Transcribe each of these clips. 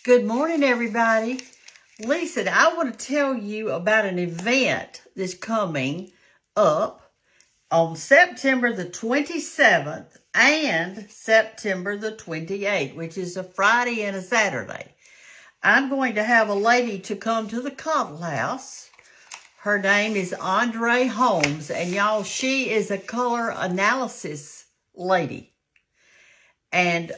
Good morning, everybody. Listen, I want to tell you about an event that's coming up on September the 27th and September the 28th, which is a Friday and a Saturday. I'm going to have a lady to come to the Cottle House. Her name is Andrea Holmes, and y'all, she is a color analysis lady. And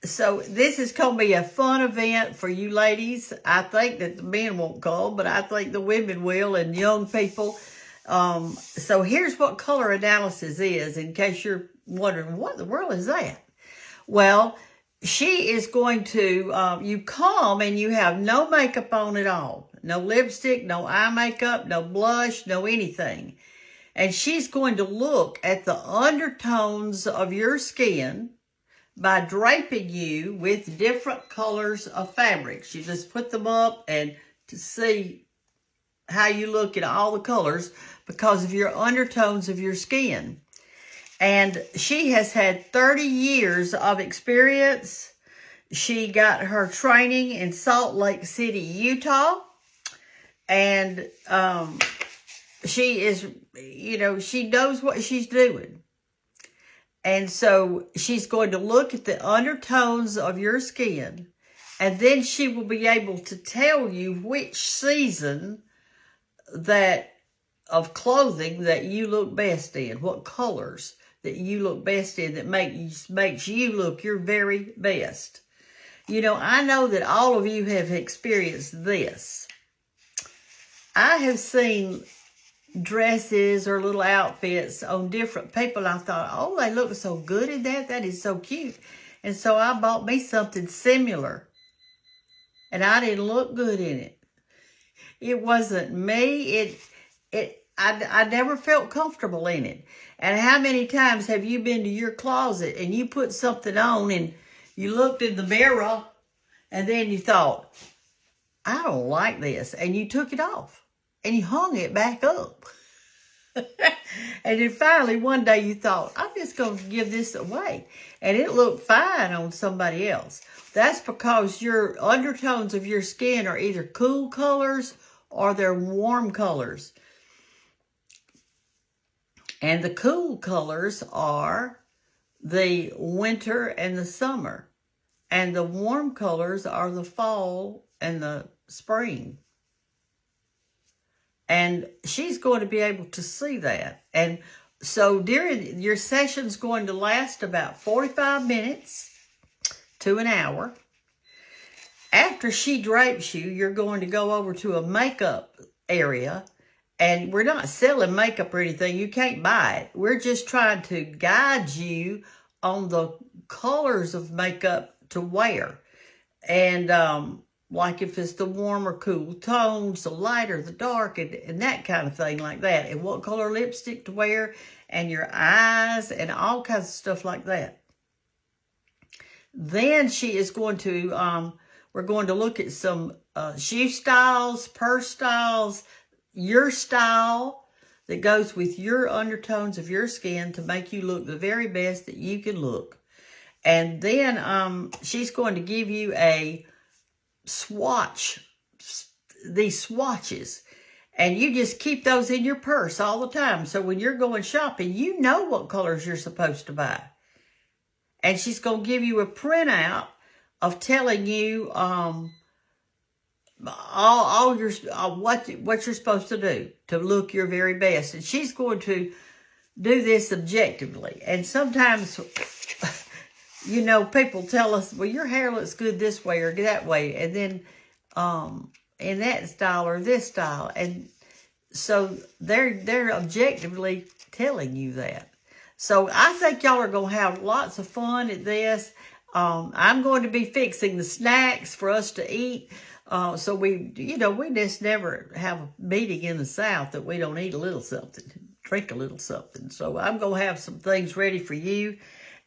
so this is going to be a fun event for you ladies. I think that the men won't come, but I think the women will, and young people. So here's what color analysis is, in case you're wondering, what in the world is that? Well, she is going to, you come and you have no makeup on at all. No lipstick, no eye makeup, no blush, no anything. And she's going to look at the undertones of your skin by draping you with different colors of fabrics. You just put them up and to see how you look at all the colors because of your undertones of your skin. And she has had 30 years of experience. She got her training in Salt Lake City, Utah. And she is, she knows what she's doing. And so she's going to look at the undertones of your skin, and then she will be able to tell you which season of clothing that you look best in, what colors that you look best in that makes you look your very best. I know that all of you have experienced this. I have seen dresses or little outfits on different people. I thought, oh, they look so good in that. That is so cute. And so I bought me something similar. And I didn't look good in it. It wasn't me. I never felt comfortable in it. And how many times have you been to your closet and you put something on and you looked in the mirror and then you thought, I don't like this. And you took it off. And you hung it back up. And then finally, one day you thought, I'm just going to give this away. And it looked fine on somebody else. That's because your undertones of your skin are either cool colors or they're warm colors. And the cool colors are the winter and the summer. And the warm colors are the fall and the spring. And she's going to be able to see that. And so during your session's going to last about 45 minutes to an hour. After she drapes you, you're going to go over to a makeup area. And we're not selling makeup or anything. You can't buy it. We're just trying to guide you on the colors of makeup to wear. And like if it's the warm or cool tones, the light or the dark, and that kind of thing like that. And what color lipstick to wear, and your eyes, and all kinds of stuff like that. Then she is going to, we're going to look at some shoe styles, purse styles, your style that goes with your undertones of your skin to make you look the very best that you can look. And then she's going to give you a these swatches, and you just keep those in your purse all the time. So when you're going shopping, you know what colors you're supposed to buy. And she's going to give you a printout of telling you all your what you're supposed to do to look your very best. And she's going to do this objectively. And sometimes people tell us, well, your hair looks good this way or that way. And then in that style or this style. And so they're objectively telling you that. So I think y'all are going to have lots of fun at this. I'm going to be fixing the snacks for us to eat. So we just never have a meeting in the South that we don't eat a little something, drink a little something. So I'm going to have some things ready for you.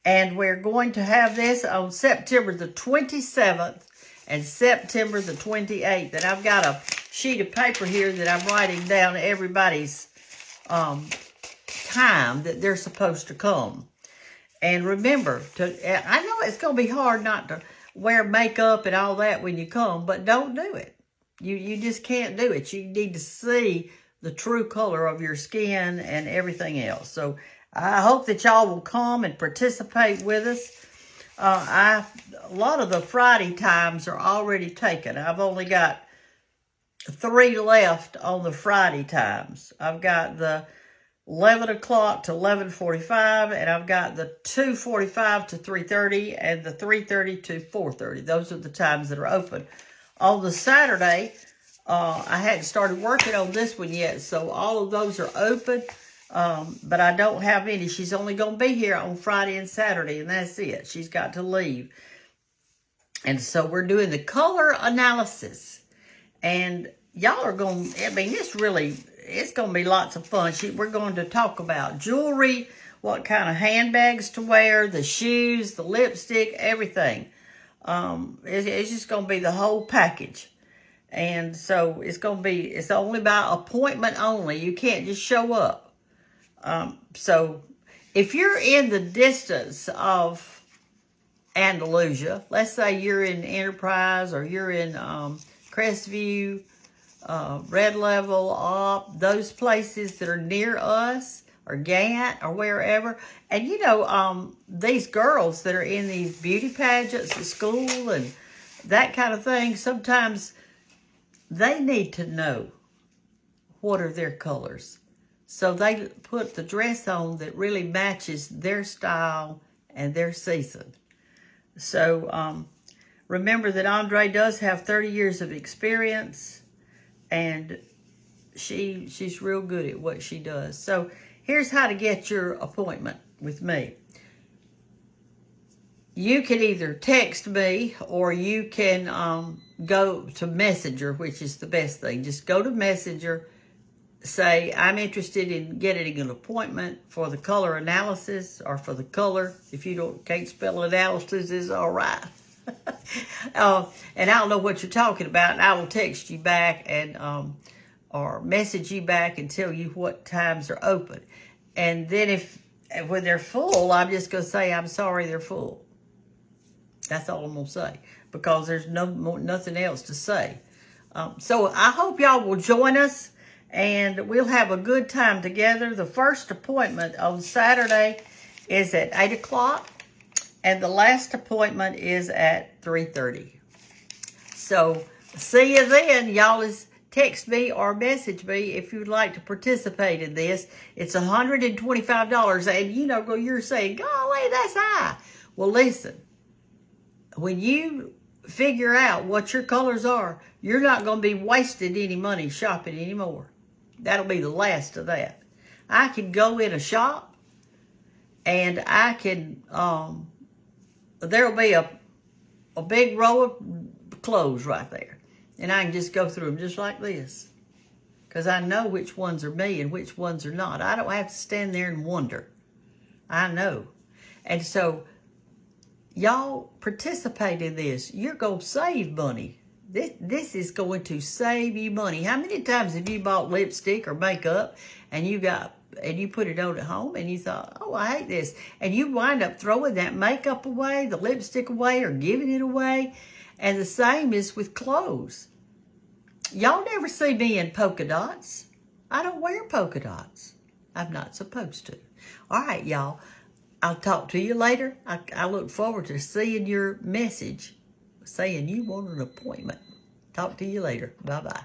And we're going to have this on September the 27th and September the 28th. And I've got a sheet of paper here that I'm writing down everybody's time that they're supposed to come. And remember, I know it's going to be hard not to wear makeup and all that when you come, but don't do it. You just can't do it. You need to see the true color of your skin and everything else. So I hope that y'all will come and participate with us. A lot of the Friday times are already taken. I've only got 3 left on the Friday times. I've got the 11 o'clock to 11:45, and I've got the 2:45 to 3:30, and the 3:30 to 4:30. Those are the times that are open. On the Saturday, I hadn't started working on this one yet, so all of those are open, but I don't have any. She's only going to be here on Friday and Saturday, and that's it. She's got to leave. And so we're doing the color analysis, and y'all are going to, I mean, it's going to be lots of fun. We're going to talk about jewelry, what kind of handbags to wear, the shoes, the lipstick, everything. It's just going to be the whole package. And so it's only by appointment only. You can't just show up. So if you're in the distance of Andalusia, let's say you're in Enterprise or you're in Crestview, Red Level, those places that are near us, or Gantt, or wherever. And you know, these girls that are in these beauty pageants at school and that kind of thing, sometimes they need to know what are their colors. So they put the dress on that really matches their style and their season. So remember that Andre does have 30 years of experience, and she's real good at what she does. So here's how to get your appointment with me. You can either text me or you can go to Messenger, which is the best thing. Just go to Messenger, say, I'm interested in getting an appointment for the color analysis or for the color. If you can't spell analysis, it's all right. And I'll know what you're talking about, and I will text you back and or message you back and tell you what times are open. And then when they're full, I'm just going to say, I'm sorry, they're full. That's all I'm going to say, because there's nothing else to say. So I hope y'all will join us, and we'll have a good time together. The first appointment on Saturday is at 8 o'clock, and the last appointment is at 3:30. So see you then. Y'all text me or message me if you'd like to participate in this. It's $125, and you're saying, golly, that's high. Well, listen, when you figure out what your colors are, you're not going to be wasting any money shopping anymore. That'll be the last of that. I can go in a shop, and I can, there'll be a big row of clothes right there. And I can just go through them just like this, because I know which ones are me and which ones are not. I don't have to stand there and wonder. I know. And so y'all participate in this. You're going to save money. This is going to save you money. How many times have you bought lipstick or makeup and you put it on at home and you thought, oh, I hate this. And you wind up throwing that makeup away, the lipstick away, or giving it away. And the same is with clothes. Y'all never see me in polka dots. I don't wear polka dots. I'm not supposed to. All right, y'all. I'll talk to you later. I look forward to seeing your message saying you want an appointment. Talk to you later. Bye-bye.